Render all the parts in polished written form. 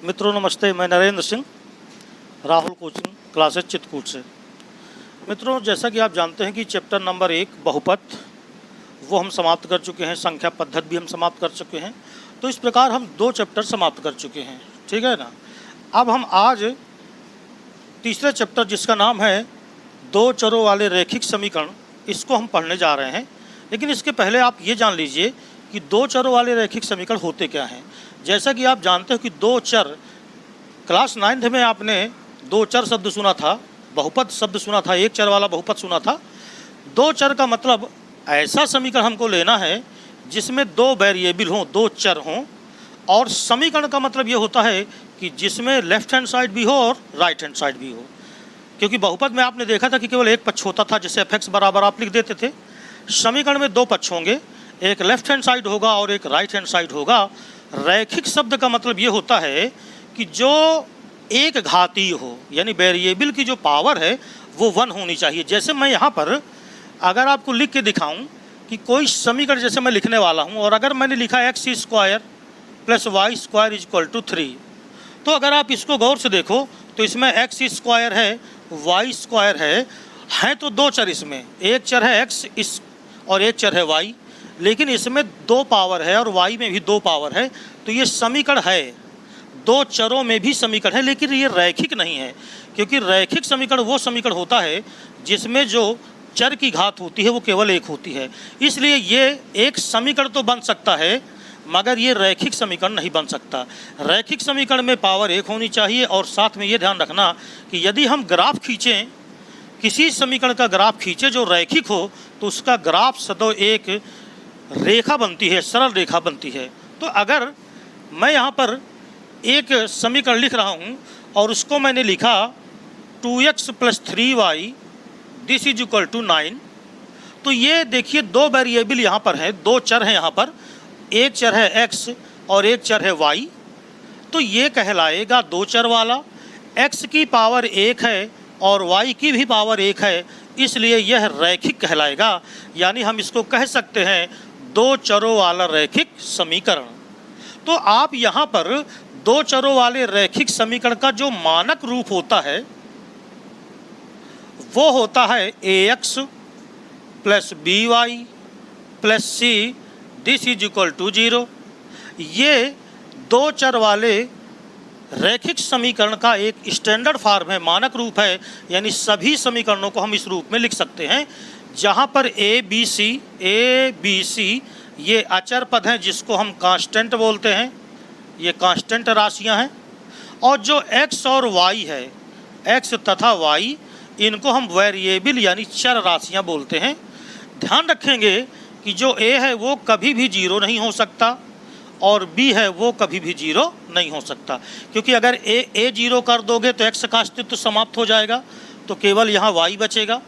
मित्रों नमस्ते, मैं नरेंद्र सिंह, राहुल कोचिंग क्लासेस चित्रकूट से। मित्रों, जैसा कि आप जानते हैं कि चैप्टर नंबर 1 बहुपद वो हम समाप्त कर चुके हैं, संख्या पद्धति भी हम समाप्त कर चुके हैं। तो इस प्रकार हम 2 चैप्टर समाप्त कर चुके हैं, ठीक है ना। अब हम आज तीसरे चैप्टर जिसका नाम है 2 चरों वाले रैखिक समीकरण, इसको हम पढ़ने जा रहे हैं। लेकिन इसके पहले आप ये जान लीजिए कि 2 चरों वाले रैखिक समीकरण होते क्या हैं। जैसा कि आप जानते हो कि 2 चर, क्लास 9th में आपने 2 चर शब्द सुना था, बहुपद शब्द सुना था, 1 चर वाला बहुपद सुना था। 2 चर का मतलब ऐसा समीकरण हमको लेना है जिसमें 2 वेरिएबल हों, 2 चर हों। और समीकरण का मतलब ये होता है कि जिसमें लेफ्ट हैंड साइड भी हो और राइट हैंड साइड भी हो। क्योंकि बहुपद में आपने देखा था कि केवल एक पक्ष होता था, जैसे fx बराबर आप लिख देते थे। समीकरण में 2 पक्ष होंगे, एक लेफ्ट हैंड साइड होगा और एक राइट हैंड साइड होगा। रैखिक शब्द का मतलब ये होता है कि जो एक घातीय हो, यानी वेरिएबल की जो पावर है वो 1 होनी चाहिए। जैसे मैं यहाँ पर अगर आपको लिख के दिखाऊं कि कोई समीकरण जैसे मैं लिखने वाला हूँ, और अगर मैंने लिखा x² + y² = 3, तो अगर आप इसको गौर से देखो तो इसमें x² है, y² है तो 2 चर, इसमें एक चर है x और एक चर है y, लेकिन इसमें 2 पावर है और y में भी 2 पावर है। तो ये समीकरण है, 2 चरों में भी समीकरण है, लेकिन ये रैखिक नहीं है। क्योंकि रैखिक समीकरण वो समीकरण होता है जिसमें जो चर की घात होती है वो केवल 1 होती है। इसलिए ये एक समीकरण तो बन सकता है, मगर ये रैखिक समीकरण नहीं बन सकता। रैखिक समीकरण में पावर 1 होनी चाहिए। और साथ में ये ध्यान रखना कि यदि हम ग्राफ खींचें, किसी समीकरण का ग्राफ खींचे जो रैखिक हो, तो उसका ग्राफ सदैव एक रेखा बनती है, सरल रेखा बनती है। तो अगर मैं यहाँ पर एक समीकरण लिख रहा हूँ और उसको मैंने लिखा 2x + 3y = 9, तो ये देखिए 2 वेरिएबल यहाँ पर हैं, 2 चर हैं यहाँ पर, एक चर है x और एक चर है y। तो ये कहलाएगा 2 चर वाला। x की पावर 1 है और y की भी पावर 1 है, इसलिए यह रैखिक कहलाएगा। यानी हम इसको कह सकते हैं 2 चरों वाला रैखिक समीकरण। तो आप यहाँ पर 2 चरों वाले रैखिक समीकरण का जो मानक रूप होता है वो होता है ax + by + c = 0। ये 2 चर वाले रैखिक समीकरण का एक स्टैंडर्ड फॉर्म है, मानक रूप है। यानी सभी समीकरणों को हम इस रूप में लिख सकते हैं, जहाँ पर a b c ये अचर पद हैं जिसको हम कांस्टेंट बोलते हैं, ये कांस्टेंट राशियाँ हैं। और जो x और y है, x तथा y, इनको हम वेरिएबल यानी चर राशियाँ बोलते हैं। ध्यान रखेंगे कि जो a है वो कभी भी 0 नहीं हो सकता और b है वो कभी भी 0 नहीं हो सकता। क्योंकि अगर a 0 कर दोगे तो x का अस्तित्व समाप्त हो जाएगा, तो केवल यहाँ y बचेगा,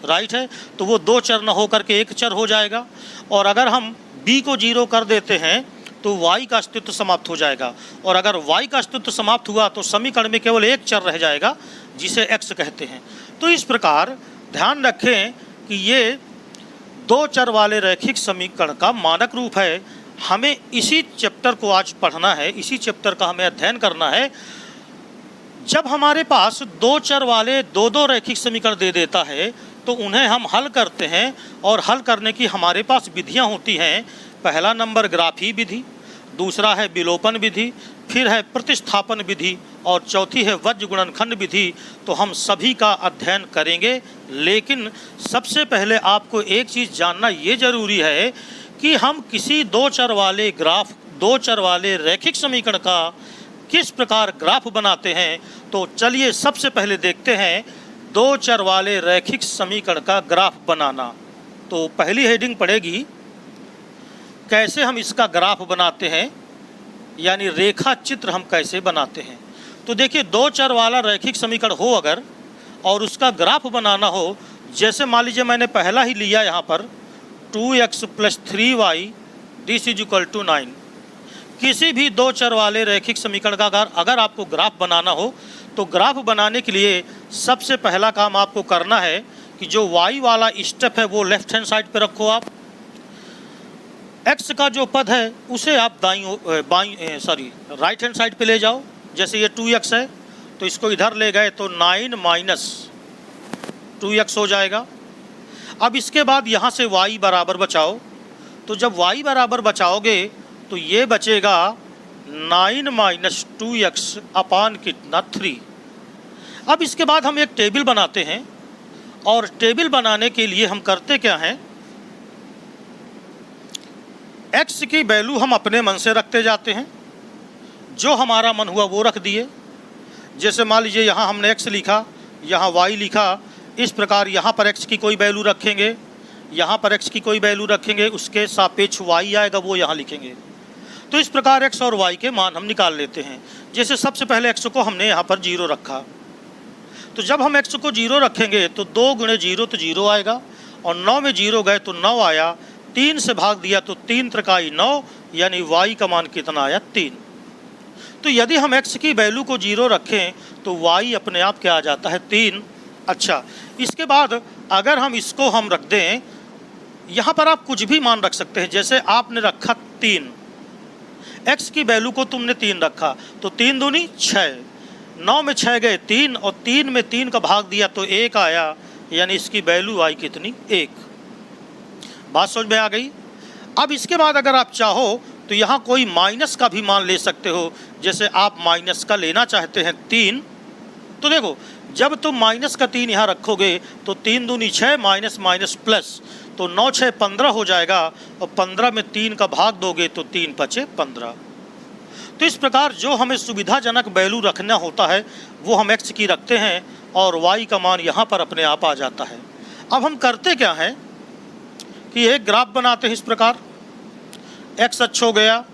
राइट है। तो वो 2 चर न होकर के 1 चर हो जाएगा। और अगर हम b को 0 कर देते हैं तो y का अस्तित्व समाप्त हो जाएगा। और अगर y का अस्तित्व समाप्त हुआ तो समीकरण में केवल 1 चर रह जाएगा जिसे x कहते हैं। तो इस प्रकार ध्यान रखें कि ये 2 चर वाले रैखिक समीकरण का मानक रूप है। हमें इसी चैप्टर को आज पढ़ना है, इसी चैप्टर का हमें अध्ययन करना है। जब हमारे पास 2 चर वाले 2 रैखिक समीकरण दे देता है तो उन्हें हम हल करते हैं, और हल करने की हमारे पास विधियां होती हैं। पहला नंबर ग्राफी विधि, दूसरा है विलोपन विधि, फिर है प्रतिस्थापन विधि, और चौथी है वज्र गुणनखंड विधि। तो हम सभी का अध्ययन करेंगे। लेकिन सबसे पहले आपको एक चीज़ जानना ये ज़रूरी है कि हम किसी 2 चर वाले ग्राफ, 2 चर वाले रैखिक समीकरण का किस प्रकार ग्राफ बनाते हैं। तो चलिए सबसे पहले देखते हैं 2 चर वाले रैखिक समीकरण का ग्राफ बनाना। तो पहली हेडिंग पड़ेगी कैसे हम इसका ग्राफ बनाते हैं, यानी रेखा चित्र हम कैसे बनाते हैं। तो देखिए 2 चर वाला रैखिक समीकरण हो अगर, और उसका ग्राफ बनाना हो, जैसे मान लीजिए मैंने पहला ही लिया यहाँ पर 2x + 3y = 9। किसी भी 2 चर वाले रैखिक समीकरण का अगर आपको ग्राफ बनाना हो तो ग्राफ बनाने के लिए सबसे पहला काम आपको करना है कि जो y वाला स्टेप है वो लेफ्ट हैंड साइड पे रखो आप। x का जो पद है उसे आप राइट हैंड साइड पे ले जाओ, जैसे ये 2x है तो इसको इधर ले गए तो 9 माइनस 2x हो जाएगा। अब इसके बाद यहाँ से y बराबर बचाओ, तो जब y बराबर बचाओगे तो ये बचेगा 9 माइनस 2x अपान कितना 3। अब इसके बाद हम एक टेबल बनाते हैं और टेबल बनाने के लिए हम करते क्या हैं, x की वैल्यू हम अपने मन से रखते जाते हैं, जो हमारा मन हुआ वो रख दिए। जैसे मान लीजिए यहाँ हमने x लिखा, यहाँ y लिखा, इस प्रकार यहाँ पर x की कोई वैल्यू रखेंगे, यहाँ पर x की कोई वैल्यू रखेंगे, उसके सापेक्ष y आएगा वो यहाँ लिखेंगे। तो इस प्रकार x और y के मान हम निकाल लेते हैं। जैसे सबसे पहले x को हमने यहाँ पर 0 रखा, तो जब हम x को 0 रखेंगे तो 2 गुणे 0 तो 0 आएगा, और 9 में 0 गए तो 9 आया, 3 से भाग दिया तो 3 त्रिकाई 9, यानी y का मान कितना आया 3। तो यदि हम x की वैल्यू को 0 रखें तो y अपने आप क्या आ जाता है 3। अच्छा, इसके बाद अगर हम इसको हम रख दें, यहाँ पर आप कुछ भी मान रख सकते हैं। जैसे आपने रखा 3, x की वैल्यू को तुमने 3 रखा तो 3 दूनी 6, 9 में 6 गए 3, और 3 में 3 का भाग दिया तो 1 आया, यानी इसकी वैल्यू आई कितनी 1। बात समझ में आ गई। अब इसके बाद अगर आप चाहो तो यहाँ कोई माइनस का भी मान ले सकते हो। जैसे आप माइनस का लेना चाहते हैं 3, तो देखो जब तुम माइनस का 3 यहाँ रखोगे तो 3 दूनी 6 माइनस माइनस प्लस, तो 9 6 15 हो जाएगा, और 15 में 3 का भाग दोगे तो 3 पचे 15। तो इस प्रकार जो हमें सुविधाजनक वैल्यू रखना होता है वो हम x की रखते हैं, और y का मान यहाँ पर अपने आप आ जाता है। अब हम करते क्या हैं कि एक ग्राफ बनाते हैं इस प्रकार, x अक्ष हो गया,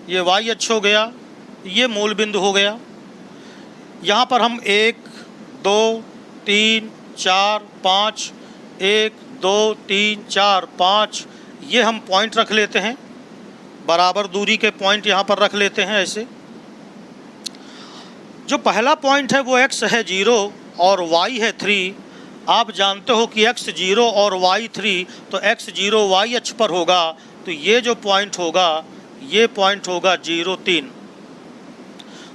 ये y अक्ष हो गया, ये मूल बिंदु हो गया। यहाँ पर हम 1 2 3 4 5, 1 2 3 4 5 ये हम पॉइंट रख लेते हैं, बराबर दूरी के पॉइंट यहाँ पर रख लेते हैं। ऐसे जो पहला पॉइंट है वो x है 0 और y है 3। आप जानते हो कि x 0 और y 3, तो x 0 y अक्ष पर होगा, तो ये जो पॉइंट होगा ये पॉइंट होगा 0 3।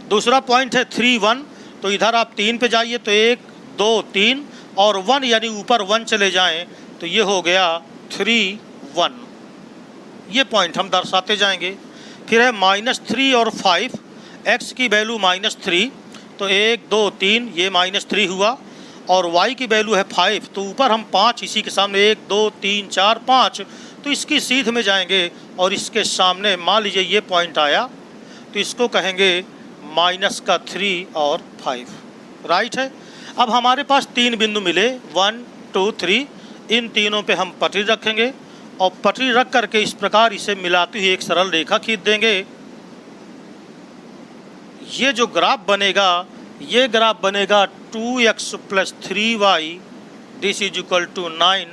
दूसरा पॉइंट है 3 1, तो इधर आप 3 पे जाइए तो 1 2 3 और 1, यानी ऊपर 1 चले जाएं तो ये हो गया 3 1। ये पॉइंट हम दर्शाते जाएंगे। फिर है -3 और 5, x की वैल्यू -3, तो 1 2 3 ये -3 हुआ, और y की वैल्यू है 5, तो ऊपर हम 5 इसी के सामने 1 2 3 4 5, तो इसकी सीध में जाएंगे और इसके सामने मान लीजिए ये पॉइंट आया, तो इसको कहेंगे -3 और 5। राइट है। अब हमारे पास 3 बिंदु मिले 1 2 3, इन तीनों पे हम पटरी रखेंगे, और पटरी रख करके इस प्रकार इसे मिलाती हुई एक सरल रेखा खींच देंगे। ये जो ग्राफ बनेगा ये ग्राफ बनेगा 2x + 3y this is equal to 9।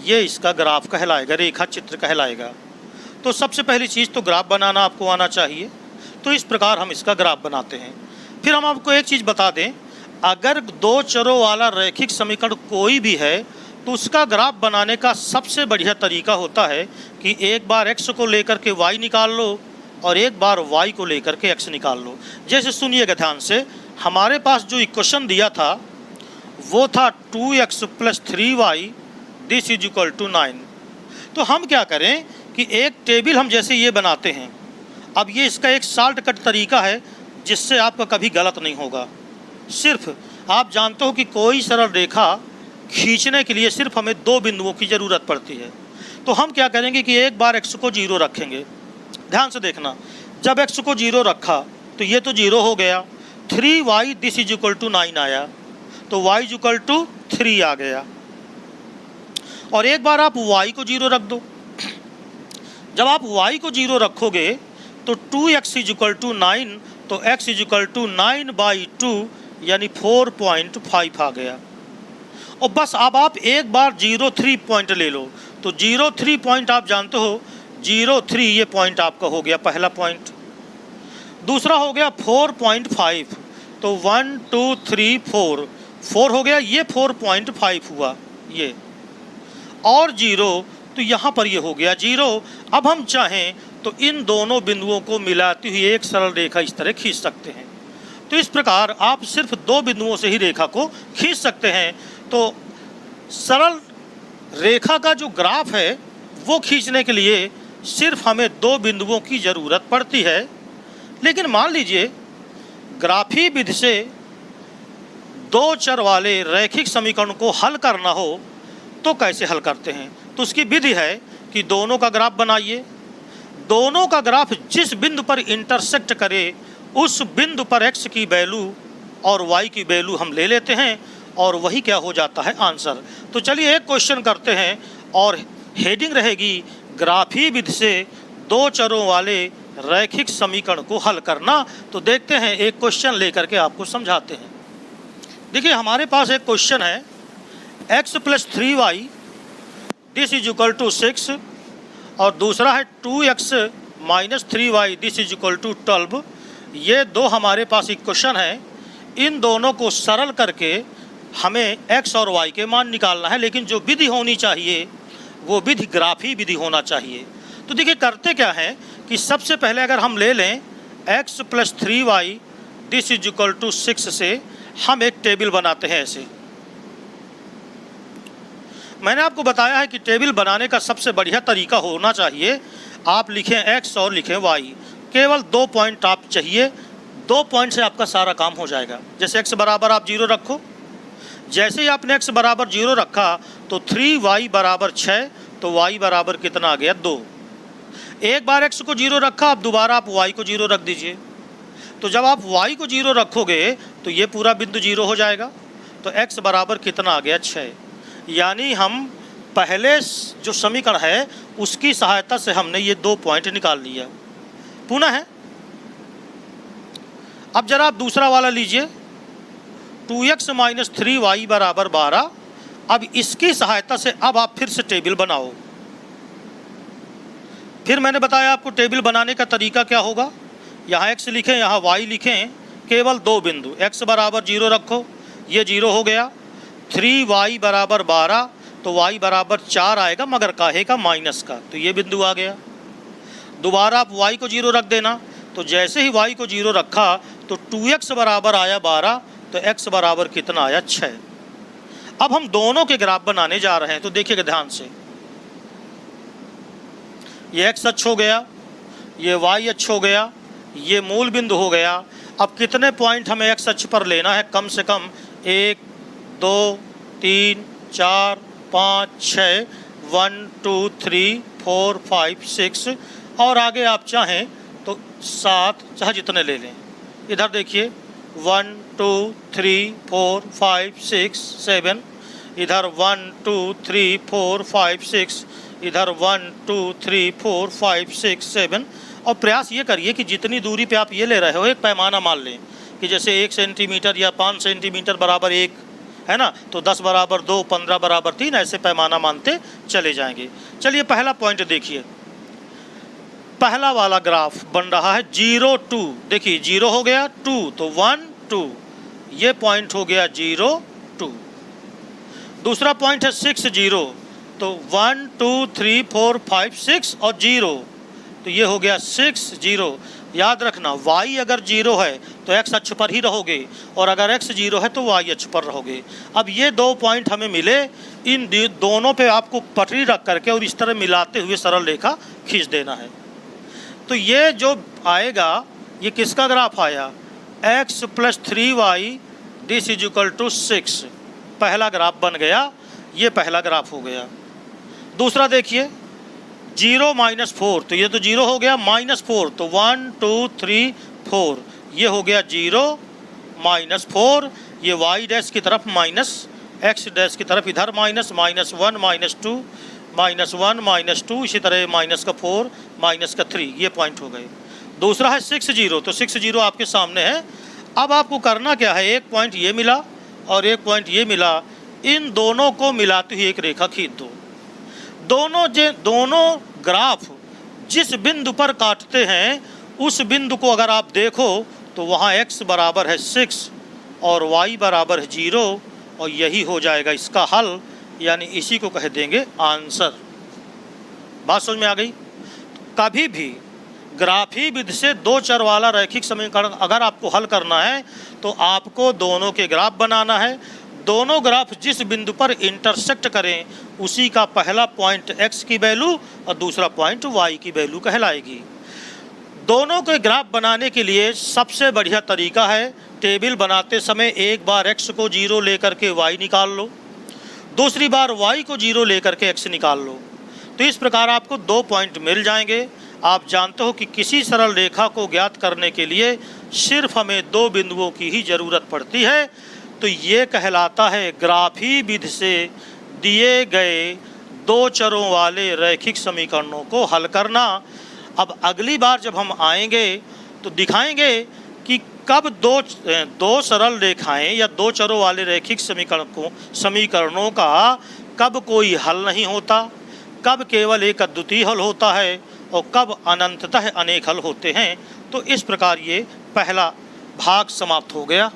ये इसका ग्राफ कहलाएगा, रेखा चित्र कहलाएगा। तो सबसे पहली चीज़ तो ग्राफ बनाना आपको आना चाहिए, तो इस प्रकार हम इसका ग्राफ बनाते हैं। फिर हम आपको एक चीज़ बता दें, अगर 2 चरों वाला रैखिक समीकरण कोई भी है तो उसका ग्राफ बनाने का सबसे बढ़िया तरीका होता है कि एक बार x को लेकर के y निकाल लो और एक बार y को लेकर के x निकाल लो। जैसे सुनिएगा ध्यान से, हमारे पास जो इक्वेशन दिया था वो था 2x + 3y this is equal to 9। तो हम क्या करें कि एक टेबल हम जैसे ये बनाते हैं। अब ये इसका एक शॉर्टकट तरीका है जिससे आपका कभी गलत नहीं होगा। सिर्फ आप जानते हो कि कोई सरल रेखा खींचने के लिए सिर्फ हमें 2 बिंदुओं की ज़रूरत पड़ती है। तो हम क्या करेंगे कि एक बार x को 0 रखेंगे। ध्यान से देखना, जब x को 0 रखा तो ये तो 0 हो गया, 3y this is equal to 9 आया, तो y इज इक्वल टू 3 आ गया। और एक बार आप y को 0 रख दो। जब आप y को 0 रखोगे तो 2x इज इक्वल टू 9, तो x इज इक्वल टू 9/2 यानी 4.5 आ गया। और बस अब आप एक बार 0 3 पॉइंट ले लो, तो 0 3 पॉइंट आप जानते हो 0 3 ये पॉइंट आपका हो गया पहला पॉइंट। दूसरा हो गया 4.5, तो 1 2 3 4 हो गया, ये 4.5 हुआ ये, और 0 तो यहाँ पर ये हो गया 0। अब हम चाहें तो इन दोनों बिंदुओं को मिलाती हुई एक सरल रेखा इस तरह खींच सकते हैं। तो इस प्रकार आप सिर्फ दो बिंदुओं से ही रेखा को खींच सकते हैं। तो सरल रेखा का जो ग्राफ है वो खींचने के लिए सिर्फ हमें दो बिंदुओं की ज़रूरत पड़ती है। लेकिन मान लीजिए ग्राफी विधि से दो चर वाले रैखिक समीकरण को हल करना हो तो कैसे हल करते हैं? तो उसकी विधि है कि दोनों का ग्राफ बनाइए, दोनों का ग्राफ जिस बिंदु पर इंटरसेक्ट करे उस बिंदु पर x की वैल्यू और y की वैल्यू हम ले लेते हैं और वही क्या हो जाता है आंसर। तो चलिए एक क्वेश्चन करते हैं और हेडिंग रहेगी ग्राफी विधि से दो चरों वाले रैखिक समीकरण को हल करना। तो देखते हैं एक क्वेश्चन लेकर के आपको समझाते हैं। देखिए हमारे पास एक क्वेश्चन है x + 3y this is equal to 6 और दूसरा है 2x - 3y this is equal to 12। ये दो हमारे पास इक्वेशन है। इन दोनों को सरल करके हमें x और y के मान निकालना है, लेकिन जो विधि होनी चाहिए वो विधि ग्राफी विधि होना चाहिए। तो देखिए करते क्या है कि सबसे पहले अगर हम ले लें x + 3y this is equal to 6 से हम एक टेबल बनाते हैं। ऐसे मैंने आपको बताया है कि टेबल बनाने का सबसे बढ़िया तरीका होना चाहिए आप लिखें x और लिखें y, केवल 2 पॉइंट आप चाहिए, 2 पॉइंट से आपका सारा काम हो जाएगा। जैसे x बराबर आप 0 रखो, जैसे ही आपने x बराबर 0 रखा तो 3y बराबर 6, तो y बराबर कितना आ गया 2। एक बार x को 0 रखा, अब दोबारा आप y को 0 रख दीजिए। तो जब आप y को 0 रखोगे तो ये पूरा बिंदु 0 हो जाएगा। तो x बराबर कितना आ गया 6। यानी हम पहले जो समीकरण है उसकी सहायता से हमने ये 2 पॉइंट निकाल लिया। पुनः है अब जरा आप दूसरा वाला लीजिए 2x - 3y बराबर 12। अब इसकी सहायता से अब आप फिर से टेबल बनाओ। फिर मैंने बताया आपको टेबल बनाने का तरीका क्या होगा। यहाँ x लिखें, यहाँ y लिखें, केवल 2 बिंदु x बराबर 0 रखो, ये 0 हो गया। 3y बराबर 12 तो y बराबर 4 आएगा, मगर काहे का माइनस का, तो ये बिंदु आ गया। दोबारा आप y को 0 रख देना, तो जैसे ही y को 0 रखा तो 2x बराबर आया 12, तो x बराबर कितना आया 6। अब हम दोनों के ग्राफ बनाने जा रहे हैं। तो देखिएगा ध्यान से, ये x अक्ष हो गया, ये y अक्ष हो गया, ये मूल बिंदु हो गया। अब कितने पॉइंट हमें x अक्ष पर लेना है? कम से कम 1 2 3 4 5 6 1 2 3 4 5 6 और आगे आप चाहें तो 7, चाहे जितने ले लें। इधर देखिए 1 2 3 4 5 6 7, इधर 1 2 3 4 5 6, इधर 1 2 3 4 5 6 7। और प्रयास ये करिए कि जितनी दूरी पे आप ये ले रहे हो एक पैमाना मान लें कि जैसे 1 सेंटीमीटर या 5 सेंटीमीटर बराबर 1 है ना, तो 10 बराबर 2, 15 बराबर 3, ऐसे पैमाना मानते चले जाएंगे। चलिए पहला पॉइंट देखिए, पहला वाला ग्राफ बन रहा है 0 2। देखिए 0 हो गया, 2 तो 1 2, ये पॉइंट हो गया 0 2। दूसरा पॉइंट है 6 0, तो 1 2 3 4 5 6 और 0, तो ये हो गया 6 0। याद रखना y अगर 0 है तो x अक्ष पर ही रहोगे और अगर x 0 है तो y अक्ष पर रहोगे। अब ये 2 पॉइंट हमें मिले, इन दोनों पे आपको पटरी रख करके और इस तरह मिलाते हुए सरल रेखा खींच देना है। तो ये जो आएगा ये किसका ग्राफ आया? x + 3y this is equal to 6। पहला ग्राफ बन गया, ये पहला ग्राफ हो गया। दूसरा देखिए 0 - 4, तो ये तो 0 हो गया, -4 तो 1 2 3 4, ये हो गया 0 -4। ये y डैश की तरफ माइनस, x डैश की तरफ इधर माइनस, -1 -2 -1 -2, इसी तरह -4 -3, ये पॉइंट हो गए। दूसरा है 6 0, तो 6 0 आपके सामने है। अब आपको करना क्या है, एक पॉइंट ये मिला और एक पॉइंट ये मिला, इन दोनों को मिलाते हुए एक रेखा खींच दो। दोनों ग्राफ जिस बिंदु पर काटते हैं उस बिंदु को अगर आप देखो तो वहाँ x बराबर है 6 और y बराबर है 0, और यही हो जाएगा इसका हल, यानी इसी को कह देंगे आंसर। बात समझ में आ गई? कभी भी ग्राफी विधि से दो चर वाला रैखिक समीकरण अगर आपको हल करना है तो आपको दोनों के ग्राफ बनाना है। दोनों ग्राफ जिस बिंदु पर इंटरसेक्ट करें उसी का पहला पॉइंट x की वैल्यू और दूसरा पॉइंट y की वैल्यू कहलाएगी। दोनों के ग्राफ बनाने के लिए सबसे बढ़िया तरीका है, टेबल बनाते समय एक बार x को 0 लेकर के y निकाल लो, दूसरी बार y को 0 लेकर के x निकाल लो। तो इस प्रकार आपको दो पॉइंट मिल जाएंगे। आप जानते हो कि किसी सरल रेखा को ज्ञात करने के लिए सिर्फ हमें दो बिंदुओं की ही ज़रूरत पड़ती है। तो ये कहलाता है ग्राफी विधि से दिए गए दो चरों वाले रैखिक समीकरणों को हल करना। अब अगली बार जब हम आएंगे तो दिखाएंगे कि कब दो सरल रेखाएं या दो चरों वाले रैखिक समीकरणों का कब कोई हल नहीं होता, कब केवल एक अद्वितीय हल होता है और कब अनंततः अनेक हल होते हैं। तो इस प्रकार ये पहला भाग समाप्त हो गया।